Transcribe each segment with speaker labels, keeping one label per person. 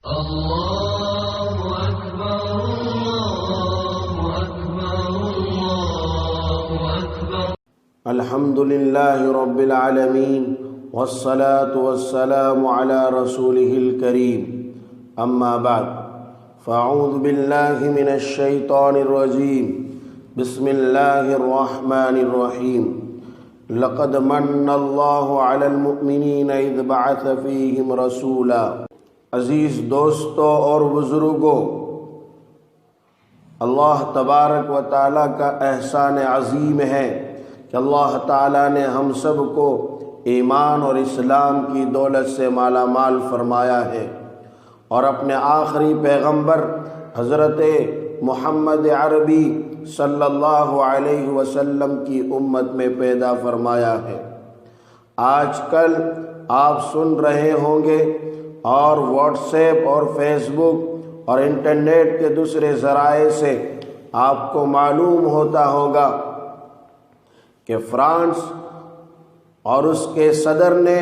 Speaker 1: اللہ اکبر اللہ اکبر اللہ اکبر۔
Speaker 2: الحمد للہ رب العالمین والصلاة والسلام على رسوله الكريم اما بعد فاعوذ باللہ من الشیطان الرجیم بسم اللہ الرحمن الرحیم لقد من اللہ علی المؤمنین اذ بعث فیہم رسولا۔ عزیز دوستوں اور بزرگوں، اللہ تبارک و تعالیٰ کا احسان عظیم ہے کہ اللہ تعالیٰ نے ہم سب کو ایمان اور اسلام کی دولت سے مالا مال فرمایا ہے اور اپنے آخری پیغمبر حضرت محمد عربی صلی اللہ علیہ وسلم کی امت میں پیدا فرمایا ہے۔ آج کل آپ سن رہے ہوں گے اور واٹس ایپ اور فیس بک اور انٹرنیٹ کے دوسرے ذرائع سے آپ کو معلوم ہوتا ہوگا کہ فرانس اور اس کے صدر نے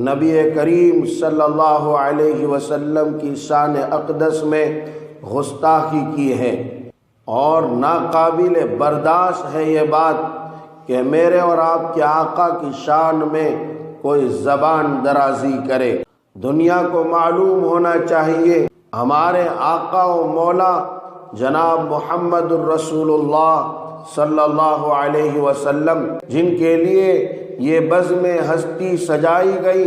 Speaker 2: نبی کریم صلی اللہ علیہ وسلم کی شان اقدس میں گستاخی کی ہے، اور ناقابل برداشت ہے یہ بات کہ میرے اور آپ کے آقا کی شان میں کوئی زبان درازی کرے۔ دنیا کو معلوم ہونا چاہیے ہمارے آقا و مولا جناب محمد الرسول اللہ صلی اللہ علیہ وسلم، جن کے لیے یہ بزم ہستی سجائی گئی،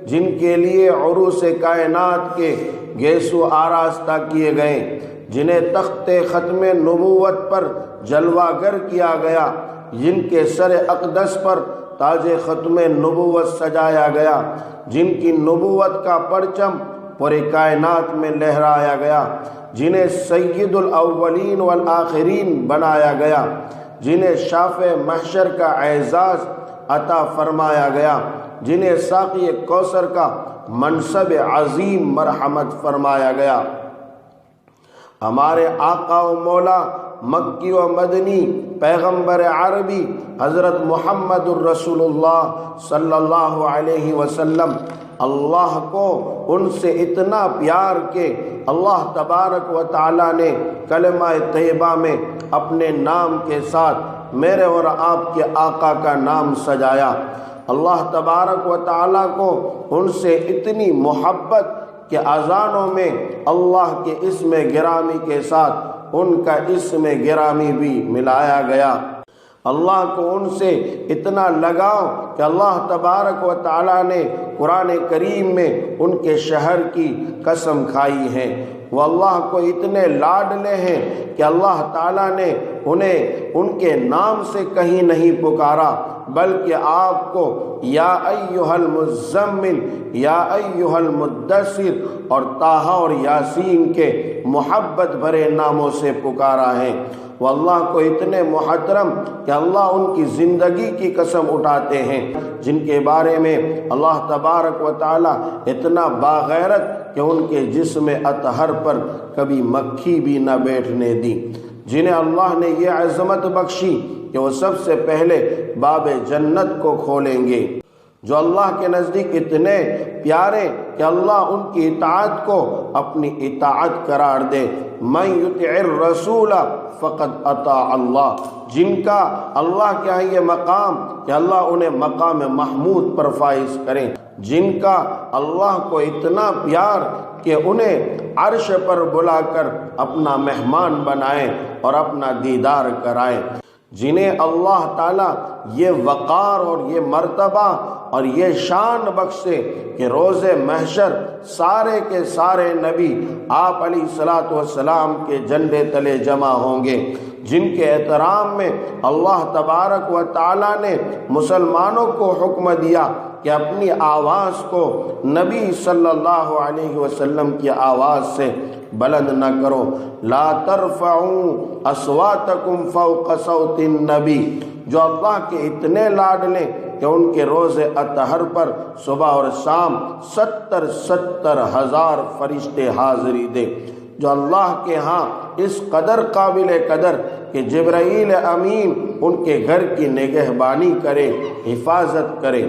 Speaker 2: جن کے لیے عروس کائنات کے گیسو آراستہ کیے گئے، جنہیں تخت ختم نبوت پر جلوہ گر کیا گیا، جن کے سر اقدس پر تاج ختم نبوت سجایا گیا، جن کی نبوت کا پرچم پورے کائنات میں لہرایا گیا، جنہیں سید الاولین والآخرین بنایا گیا، جنہیں شافع محشر کا اعزاز عطا فرمایا گیا، جنہیں ساقی کوثر کا منصب عظیم مرحمت فرمایا گیا۔ ہمارے آقا و مولا مکی و مدنی پیغمبر عربی حضرت محمد الرسول اللہ صلی اللہ علیہ وسلم، اللہ کو ان سے اتنا پیار کہ اللہ تبارک و تعالیٰ نے کلمہ طیبہ میں اپنے نام کے ساتھ میرے اور آپ کے آقا کا نام سجایا۔ اللہ تبارک و تعالیٰ کو ان سے اتنی محبت کہ اذانوں میں اللہ کے اسم گرامی کے ساتھ ان کا اسم گرامی بھی ملایا گیا۔ اللہ کو ان سے اتنا لگاؤ کہ اللہ تبارک و تعالیٰ نے قرآن کریم میں ان کے شہر کی قسم کھائی ہے۔ وہ اللہ کو اتنے لاڈلے ہیں کہ اللہ تعالیٰ نے انہیں ان کے نام سے کہیں نہیں پکارا، بلکہ آپ کو یا ایھا المزمل، یا ایھا المدثر اور طٰہٰ اور یاسین کے محبت بھرے ناموں سے پکارا ہے۔ وہ اللہ کو اتنے محترم کہ اللہ ان کی زندگی کی قسم اٹھاتے ہیں، جن کے بارے میں اللہ تبارک و تعالیٰ اتنا باغیرت کہ ان کے جسم اطہر پر کبھی مکھی بھی نہ بیٹھنے دی، جنہیں اللہ نے یہ عظمت بخشی کہ وہ سب سے پہلے باب جنت کو کھولیں گے، جو اللہ کے نزدیک اتنے پیارے کہ اللہ ان کی اطاعت کو اپنی اطاعت قرار دے۔ من یطع الرسول فقد اطاع اللہ، جن کا اللہ کے ہاں یہ مقام کہ اللہ انہیں مقام محمود پر فائز کریں، جن کا اللہ کو اتنا پیار کہ انہیں عرش پر بلا کر اپنا مہمان بنائیں اور اپنا دیدار کرائیں، جنہیں اللہ تعالیٰ یہ وقار اور یہ مرتبہ اور یہ شان بخشے کہ روز محشر سارے کے سارے نبی آپ علیہ الصلاۃ والسلام کے جھنڈے تلے جمع ہوں گے، جن کے احترام میں اللہ تبارک و تعالیٰ نے مسلمانوں کو حکم دیا کہ اپنی آواز کو نبی صلی اللہ علیہ وسلم کی آواز سے بلند نہ کرو۔ لا ترفعوا اصواتکم فوق صوت النبی، جو اللہ کے اتنے لاڈلے کہ ان کے روز اطہر پر صبح اور شام 70 ہزار فرشتے حاضری دے، جو اللہ کے ہاں اس قدر قابل قدر کہ جبرائیل امین ان کے گھر کی نگہبانی کرے، حفاظت کرے،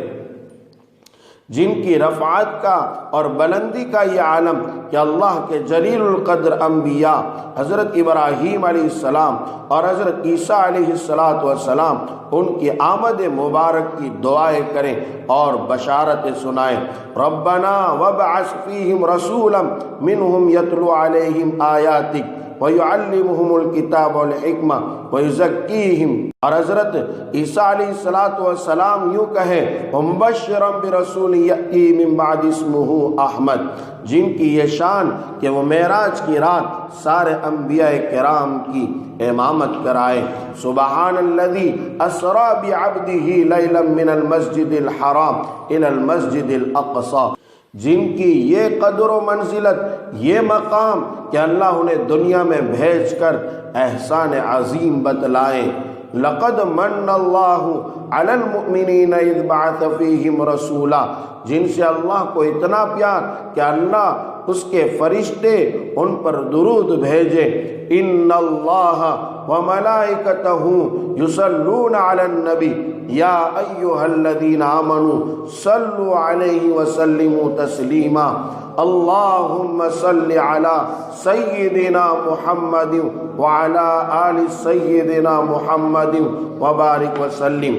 Speaker 2: جن کی رفعت کا اور بلندی کا یہ عالم کہ اللہ کے جلیل القدر انبیاء حضرت ابراہیم علیہ السلام اور حضرت عیسیٰ علیہ السلام ان کی آمد مبارک کی دعائیں کریں اور بشارت سنائیں۔ ربنا وابعث فیہم رسولا منہم یتلو علیہم آیاتک وَيُعَلِّمُهُمُ الْكِتَابَ وَالْحِكْمَةَ وَيُزَكِّيهِمْ۔ اور حضرت عیسیٰ علیہ السلام یوں کہیں وَمُبَشِّرًا بِرَسُولٍ يَأْتِي مِن بَعْدِ اسْمُهُ احمد، جن کی یہ شان کہ وہ معراج کی رات سارے انبیاء کرام کی امامت کرائے۔ سبحان الذی اسری بعبدہ لیلا من المسجد الحرام الی المسجد الاقصی، جن کی یہ قدر و منزلت، یہ مقام کہ اللہ انہیں دنیا میں بھیج کر احسان عظیم بتلائیں۔ لقد من اللہ علی المؤمنین اذ بعث فیہم رسولا، جن سے اللہ کو اتنا پیار کہ اللہ اس کے فرشتے ان پر درود بھیجے۔ ان اللہ وملائکتہ یصلون علی النبی یا ایھا الذین آمنوا صلوا علیہ وسلموا تسلیما۔ اللہم صل علی سیدنا محمد وعلی آل سیدنا محمد وبارک وسلم۔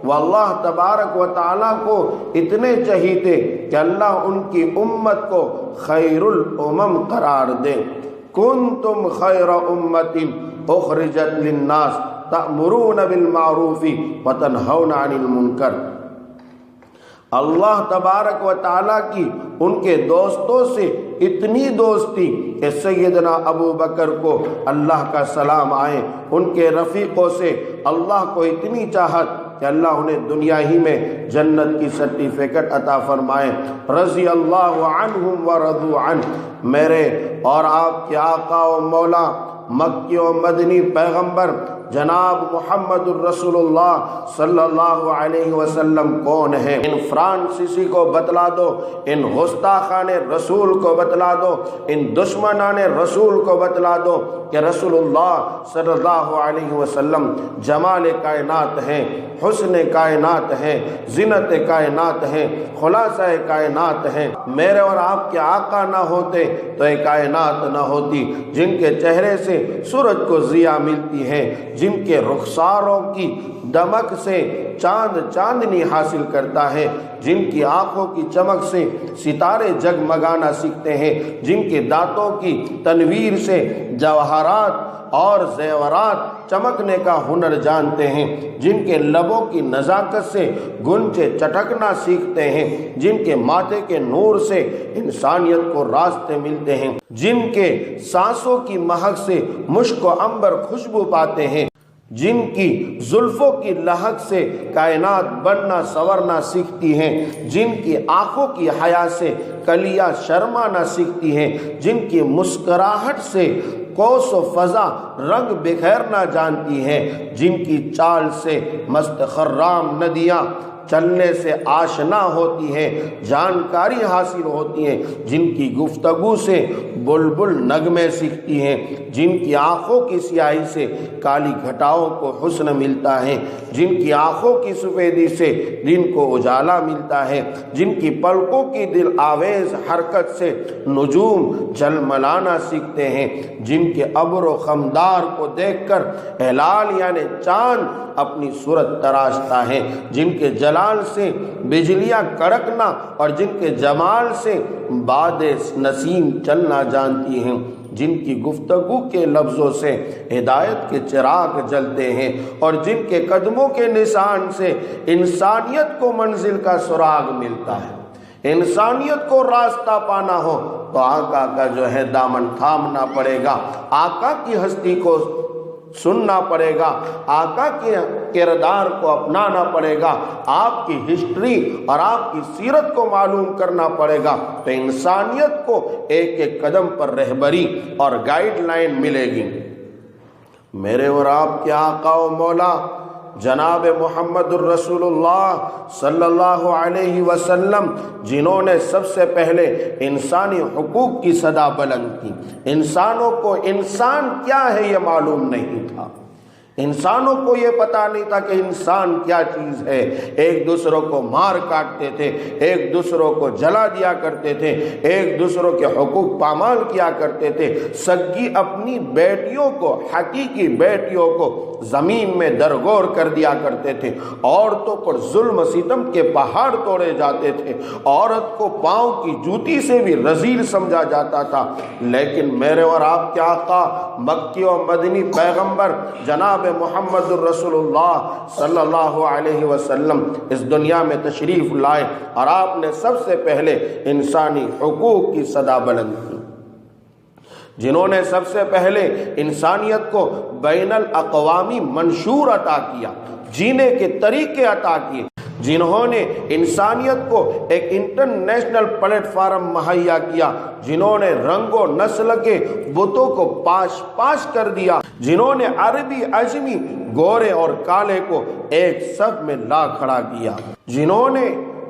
Speaker 2: واللہ تبارک و تعالیٰ کو اتنے چہیتے کہ اللہ ان کی امت کو خیر الامم قرار دے۔ کنتم خیر امت اخرجت للناس تأمرون بالمعروف وتنہون عن المنکر۔ اللہ تبارک و تعالیٰ کی ان کے دوستوں سے اتنی دوستی کہ سیدنا ابو بکر کو اللہ کا سلام آئے، ان کے رفیقوں سے اللہ کو اتنی چاہت کہ اللہ انہیں دنیا ہی میں جنت کی سرٹیفکیٹ عطا فرمائے۔ رضی اللہ عنہم ورضوا عنہ، میرے اور آپ کے آقا و مولا مکی و مدنی پیغمبر جناب محمد الرسول اللہ صلی اللہ علیہ وسلم کون ہیں؟ ان فرانسیسی کو بتلا دو، ان گستاخان رسول کو بتلا دو، ان دشمنان رسول کو بتلا دو کہ رسول اللہ صلی اللہ علیہ وسلم جمال کائنات ہیں، حسن کائنات ہیں، زینت کائنات ہیں، خلاصہ کائنات ہیں۔ میرے اور آپ کے آقا نہ ہوتے تو یہ کائنات نہ ہوتی، جن کے چہرے سے سورج کو ضیاء ملتی ہے، جن کے رخساروں کی دمک سے چاند چاندنی حاصل کرتا ہے، جن کی آنکھوں کی چمک سے ستارے جگمگانا سیکھتے ہیں، جن کے دانتوں کی تنویر سے جواہرات اور زیورات چمکنے کا ہنر جانتے ہیں، جن کے لبوں کی نزاکت سے گنچے چٹکنا سیکھتے ہیں، جن کے ماتھے کے نور سے انسانیت کو راستے ملتے ہیں، جن کے سانسوں کی مہک سے مشک و عنبر خوشبو پاتے ہیں، جن کی زلفوں کی لہک سے کائنات بننا سورنا سیکھتی ہیں، جن کی آنکھوں کی حیا سے کلیاں شرمانا سیکھتی ہیں، جن کی مسکراہٹ سے کوس و فضا رنگ بکھیرنا جانتی ہیں، جن کی چال سے مست خرام ندیاں چلنے سے آشنا ہوتی ہیں، جانکاری حاصل ہوتی ہیں، جن کی گفتگو سے بلبل نغمے سیکھتی ہیں، جن کی آنکھوں کی سیاہی سے کالی گھٹاؤں کو حسن ملتا ہے، جن کی آنکھوں کی سفیدی سے دن کو اجالا ملتا ہے، جن کی پلکوں کی دل آویز حرکت سے نجوم جھلملانا سیکھتے ہیں، جن کے ابر و خمدار کو دیکھ کر ہلال یعنی چاند اپنی صورت تراشتا ہے، جن کے جلال سے بجلیاں کڑکنا اور جن کے جمال سے باد نسیم چلنا جانتی ہیں، جن کی گفتگو کے لفظوں سے ہدایت کے چراغ جلتے ہیں، اور جن کے قدموں کے نشان سے انسانیت کو منزل کا سراغ ملتا ہے۔ انسانیت کو راستہ پانا ہو تو آقا کا جو ہے دامن تھامنا پڑے گا، آقا کی ہستی کو سننا پڑے گا، آقا کے کردار کو اپنانا پڑے گا، آپ کی ہسٹری اور آپ کی سیرت کو معلوم کرنا پڑے گا، تو انسانیت کو ایک ایک قدم پر رہبری اور گائیڈ لائن ملے گی۔ میرے اور آپ کے آقا و مولا جناب محمد الرسول اللہ صلی اللہ علیہ وسلم، جنہوں نے سب سے پہلے انسانی حقوق کی صدا بلند کی، انسانوں کو انسان کیا ہے یہ معلوم نہیں تھا، انسانوں کو یہ پتا نہیں تھا کہ انسان کیا چیز ہے، ایک دوسروں کو مار کاٹتے تھے، ایک دوسروں کو جلا دیا کرتے تھے، ایک دوسروں کے حقوق پامال کیا کرتے تھے، سگی اپنی بیٹیوں کو، حقیقی بیٹیوں کو زمین میں درگور کر دیا کرتے تھے، عورتوں پر ظلم ستم کے پہاڑ توڑے جاتے تھے، عورت کو پاؤں کی جوتی سے بھی رذیل سمجھا جاتا تھا۔ لیکن میرے اور آپ کے آقا مکی و مدنی پیغمبر جناب محمد الرسول اللہ صلی اللہ علیہ وسلم اس دنیا میں تشریف لائے اور آپ نے سب سے پہلے انسانی حقوق کی صدا بلند کی، جنہوں نے سب سے پہلے انسانیت کو بین الاقوامی منشور عطا کیا، جینے کے طریقے عطا کیے، جنہوں نے انسانیت کو ایک انٹرنیشنل پلیٹ فارم مہیا کیا، جنہوں نے رنگ و نسل کے بتوں کو پاش پاش کر دیا، جنہوں نے عربی عجمی گورے اور کالے کو ایک صف میں لا کھڑا کیا، جنہوں نے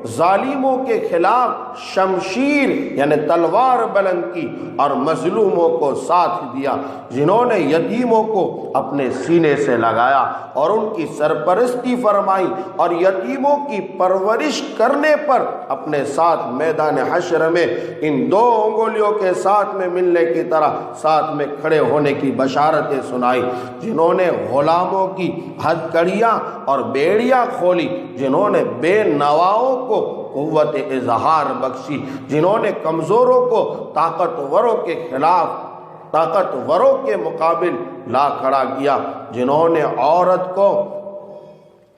Speaker 2: ظالموں کے خلاف شمشیر یعنی تلوار بلند کی اور مظلوموں کو ساتھ دیا، جنہوں نے یتیموں کو اپنے سینے سے لگایا اور ان کی سرپرستی فرمائی اور یتیموں کی پرورش کرنے پر اپنے ساتھ میدان حشر میں ان دو انگلیوں کے ساتھ میں ملنے کی طرح ساتھ میں کھڑے ہونے کی بشارتیں سنائی، جنہوں نے غلاموں کی ہتھ کڑیاں اور بیڑیاں کھولی، جنہوں نے بے نواؤں کو قوت اظہار بخشی، جنہوں نے کمزوروں کو طاقتوروں کے خلاف طاقتوروں کے مقابل لا کھڑا کیا، جنہوں نے عورت کو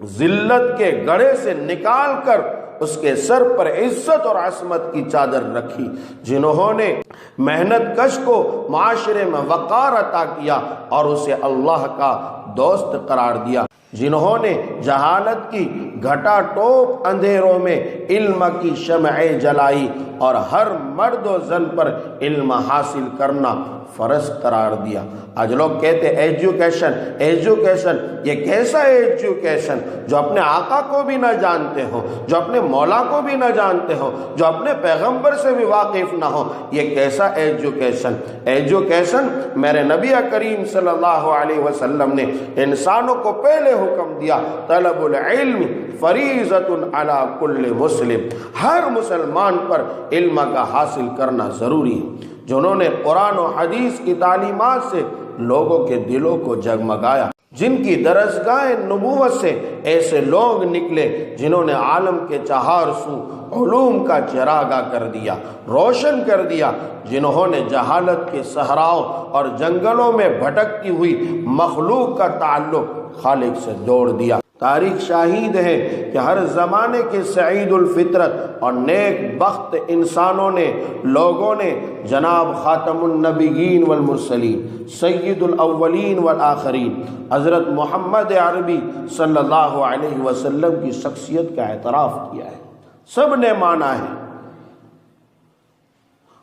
Speaker 2: ذلت کے گڑھے سے نکال کر اس کے سر پر عزت اور عصمت کی چادر رکھی، جنہوں نے محنت کش کو معاشرے میں وقار عطا کیا اور اسے اللہ کا دوست قرار دیا، جنہوں نے جہالت کی گھٹا ٹوپ اندھیروں میں علم کی شمعیں جلائی اور ہر مرد و زن پر علم حاصل کرنا فرض قرار دیا۔ آج لوگ کہتے ایجوکیشن ایجوکیشن، یہ کیسا ایجوکیشن جو اپنے آقا کو بھی نہ جانتے ہو، جو اپنے مولا کو بھی نہ جانتے ہو، جو اپنے پیغمبر سے بھی واقف نہ ہو، یہ کیسا ایجوکیشن؟ ایجوکیشن میرے نبی کریم صلی اللہ علیہ وسلم نے انسانوں کو پہلے حکم دیا، طلب العلم فریضۃ علی کل مسلم، ہر مسلمان پر علم کا حاصل کرنا ضروری ہے، جنہوں نے قرآن و حدیث کی تعلیمات سے لوگوں کے دلوں کو جگمگایا، جن کی درسگاہ نبوت سے ایسے لوگ نکلے جنہوں نے عالم کے چہار سو علوم کا چراغا کر دیا، روشن کر دیا، جنہوں نے جہالت کے صحراؤں اور جنگلوں میں بھٹکتی ہوئی مخلوق کا تعلق خالق سے جوڑ دیا۔ تاریخ شاہد ہے کہ ہر زمانے کے سعید الفطرت اور نیک بخت انسانوں نے لوگوں نے جناب خاتم النبیین والمرسلین سید الاولین والآخرین حضرت محمد عربی صلی اللہ علیہ وسلم کی شخصیت کا اعتراف کیا ہے، سب نے مانا ہے،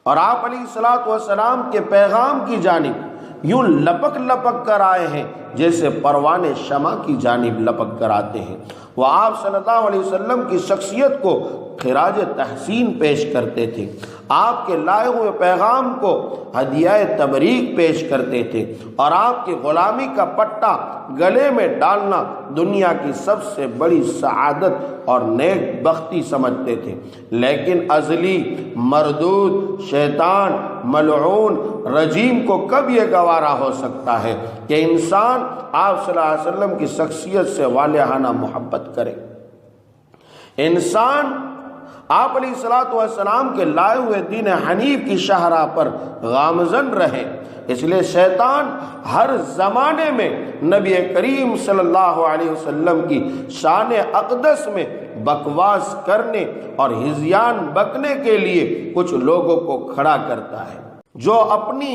Speaker 2: اور آپ علیہ الصلوۃ والسلام کے پیغام کی جانب یوں لپک لپک کر آئے ہیں جیسے پروانے شمع کی جانب لپک کر آتے ہیں۔ وہ آپ صلی اللہ علیہ وسلم کی شخصیت کو خراج تحسین پیش کرتے تھے، آپ کے لائے ہوئے پیغام کو ہدیہ تبریک پیش کرتے تھے، اور آپ کی غلامی کا پٹا گلے میں ڈالنا دنیا کی سب سے بڑی سعادت اور نیک بختی سمجھتے تھے۔ لیکن ازلی مردود شیطان ملعون رجیم کو کب یہ گوارا ہو سکتا ہے کہ انسان آپ صلی اللہ علیہ وسلم کی شخصیت سے والہانہ محبت کرے، انسان آپ علیہ الصلوۃ والسلام کے لائے ہوئے دین حنیف کی شاہراہ پر گامزن رہے۔ اس لیے شیطان ہر زمانے میں نبی کریم صلی اللہ علیہ وسلم کی شان اقدس میں بکواس کرنے اور ہذیان بکنے کے لیے کچھ لوگوں کو کھڑا کرتا ہے، جو اپنی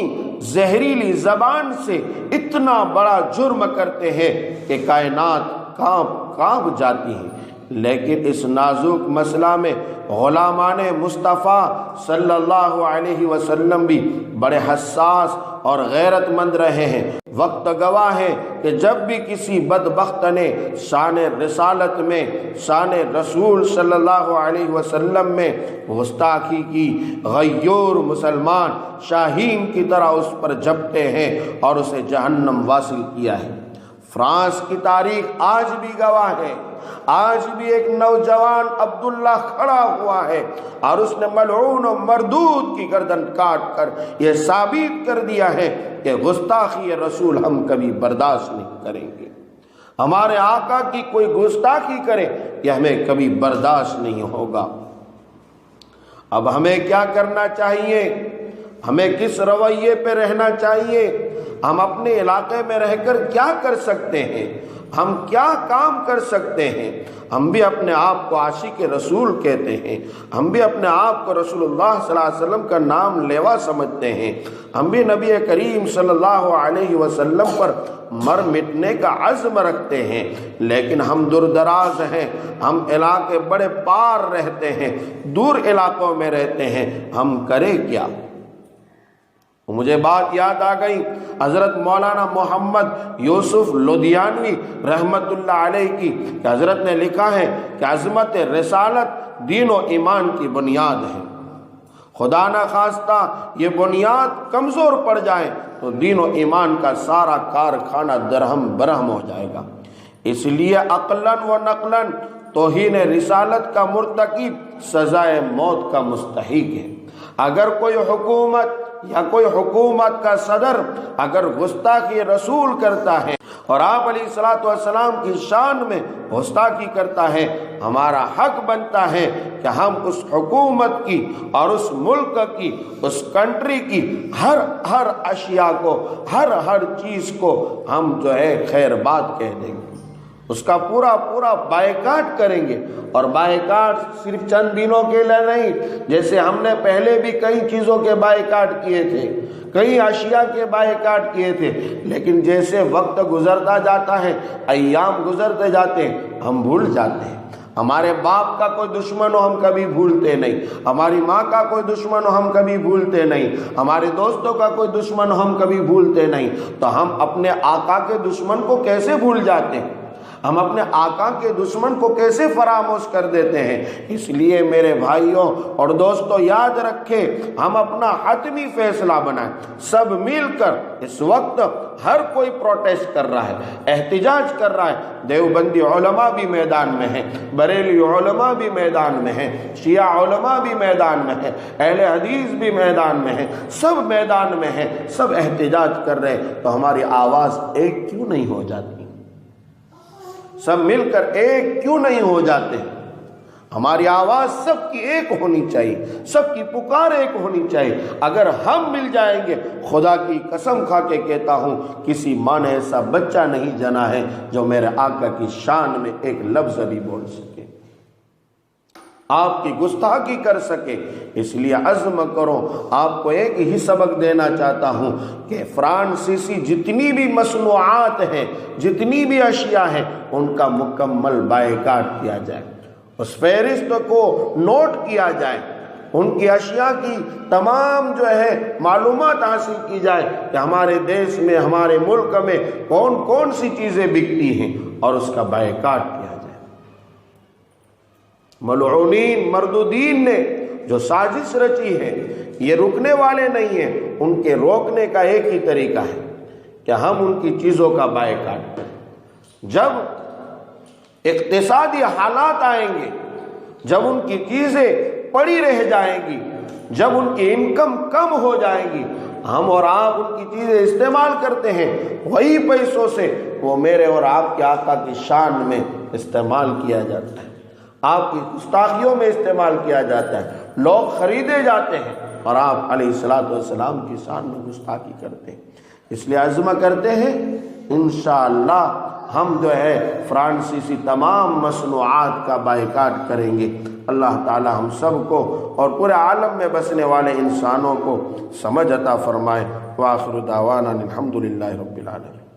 Speaker 2: زہریلی زبان سے اتنا بڑا جرم کرتے ہیں کہ کائنات کانپ جاتی ہے۔ لیکن اس نازک مسئلہ میں غلامان مصطفیٰ صلی اللہ علیہ وسلم بھی بڑے حساس اور غیرت مند رہے ہیں۔ وقت گواہ ہے کہ جب بھی کسی بدبخت نے شان رسالت میں، شان رسول صلی اللہ علیہ وسلم میں گستاخی کی، غیور مسلمان شاہین کی طرح اس پر جھپٹے ہیں اور اسے جہنم واصل کیا ہے۔ فرانس کی تاریخ آج بھی گواہ ہے، آج بھی ایک نوجوان عبداللہ کھڑا ہوا ہے اور اس نے ملعون و مردود کی گردن کاٹ کر یہ ثابت کر دیا ہے کہ گستاخی رسول ہم کبھی برداشت نہیں کریں گے، ہمارے آقا کی کوئی گستاخی کرے یہ ہمیں کبھی برداشت نہیں ہوگا۔ اب ہمیں کیا کرنا چاہیے، ہمیں کس رویے پہ رہنا چاہیے، ہم اپنے علاقے میں رہ کر کیا کر سکتے ہیں، ہم کیا کام کر سکتے ہیں؟ ہم بھی اپنے آپ کو عاشق رسول کہتے ہیں، ہم بھی اپنے آپ کو رسول اللہ صلی اللہ علیہ وسلم کا نام لیوا سمجھتے ہیں، ہم بھی نبی کریم صلی اللہ علیہ وسلم پر مر مٹنے کا عزم رکھتے ہیں، لیکن ہم دور دراز ہیں، ہم علاقے بڑے پار رہتے ہیں، دور علاقوں میں رہتے ہیں، ہم کریں کیا؟ مجھے بات یاد آ گئی حضرت مولانا محمد یوسف لدھیانوی رحمت اللہ علیہ کی، کہ حضرت نے لکھا ہے کہ عظمت رسالت دین و ایمان کی بنیاد ہے، خدا نہ خواستہ یہ بنیاد کمزور پڑ جائے تو دین و ایمان کا سارا کارخانہ درہم برہم ہو جائے گا۔ اس لیے عقلاً و نقلاً توہین رسالت کا مرتکب سزائے موت کا مستحق ہے۔ اگر کوئی حکومت یا کوئی حکومت کا صدر اگر گستاخی رسول کرتا ہے اور آپ علیہ الصلوۃ والسلام کی شان میں گستاخی کرتا ہے، ہمارا حق بنتا ہے کہ ہم اس حکومت کی اور اس ملک کی، اس کنٹری کی ہر اشیاء کو، ہر چیز کو ہم جو ہے خیر بات کہہ دیں گے، اس کا پورا بائیکاٹ کریں گے۔ اور بائیکاٹ صرف چند دنوں کے لیے نہیں، جیسے ہم نے پہلے بھی کئی چیزوں کے بائیکاٹ کیے تھے، کئی اشیاء کے بائیکاٹ کیے تھے، لیکن جیسے وقت گزرتا جاتا ہے، ایام گزرتے جاتے ہیں، ہم بھول جاتے ہیں۔ ہمارے باپ کا کوئی دشمن ہو ہم کبھی بھولتے نہیں، ہماری ماں کا کوئی دشمن ہو ہم کبھی بھولتے نہیں، ہمارے دوستوں کا کوئی دشمن ہو ہم کبھی بھولتے نہیں، تو ہم اپنے آقا کے دشمن کو کیسے بھول جاتے ہیں؟ ہم اپنے آقا کے دشمن کو کیسے فراموش کر دیتے ہیں؟ اس لیے میرے بھائیوں اور دوستوں یاد رکھیں، ہم اپنا حتمی فیصلہ بنائیں، سب مل کر۔ اس وقت ہر کوئی پروٹیسٹ کر رہا ہے، احتجاج کر رہا ہے، دیوبندی علماء بھی میدان میں ہیں، بریلی علماء بھی میدان میں ہیں، شیعہ علماء بھی میدان میں ہیں، اہل حدیث بھی میدان میں ہیں، سب میدان میں ہیں، سب احتجاج کر رہے ہیں، تو ہماری آواز ایک کیوں نہیں ہو جاتی؟ سب مل کر ایک کیوں نہیں ہو جاتے؟ ہماری آواز سب کی ایک ہونی چاہیے، سب کی پکار ایک ہونی چاہیے۔ اگر ہم مل جائیں گے، خدا کی قسم کھا کے کہتا ہوں، کسی ماں نے ایسا بچہ نہیں جنا ہے جو میرے آقا کی شان میں ایک لفظ بھی بول سکے، آپ کی گستاخی کر سکے۔ اس لیے عزم کرو۔ آپ کو ایک ہی سبق دینا چاہتا ہوں کہ فرانسیسی جتنی بھی مصنوعات ہیں، جتنی بھی اشیاء ہیں، ان کا مکمل بائیکاٹ کیا جائے، اس فہرست کو نوٹ کیا جائے، ان کی اشیاء کی تمام جو ہے معلومات حاصل کی جائے کہ ہمارے دیش میں، ہمارے ملک میں کون کون سی چیزیں بکتی ہیں، اور اس کا بائیکاٹ کیا جائے۔ ملعونین مردودین نے جو سازش رچی ہے، یہ رکنے والے نہیں ہیں، ان کے روکنے کا ایک ہی طریقہ ہے کہ ہم ان کی چیزوں کا بائیکاٹ کریں۔ جب اقتصادی حالات آئیں گے، جب ان کی چیزیں پڑی رہ جائیں گی، جب ان کی انکم کم ہو جائے گی، ہم اور آپ ان کی چیزیں استعمال کرتے ہیں، وہی پیسوں سے وہ میرے اور آپ کے آقا کی شان میں استعمال کیا جاتا ہے، آپ کی گستاخیوں میں استعمال کیا جاتا ہے، لوگ خریدے جاتے ہیں، اور آپ علیہ الصلوۃ والسلام کی شان میں گستاخی کرتے ہیں۔ اس لیے عزم کرتے ہیں انشاءاللہ ہم جو ہے فرانسیسی تمام مصنوعات کا بائیکاٹ کریں گے۔ اللہ تعالی ہم سب کو اور پورے عالم میں بسنے والے انسانوں کو سمجھ عطا فرمائے۔ وآخر دعوانا الحمدللہ رب العالمین۔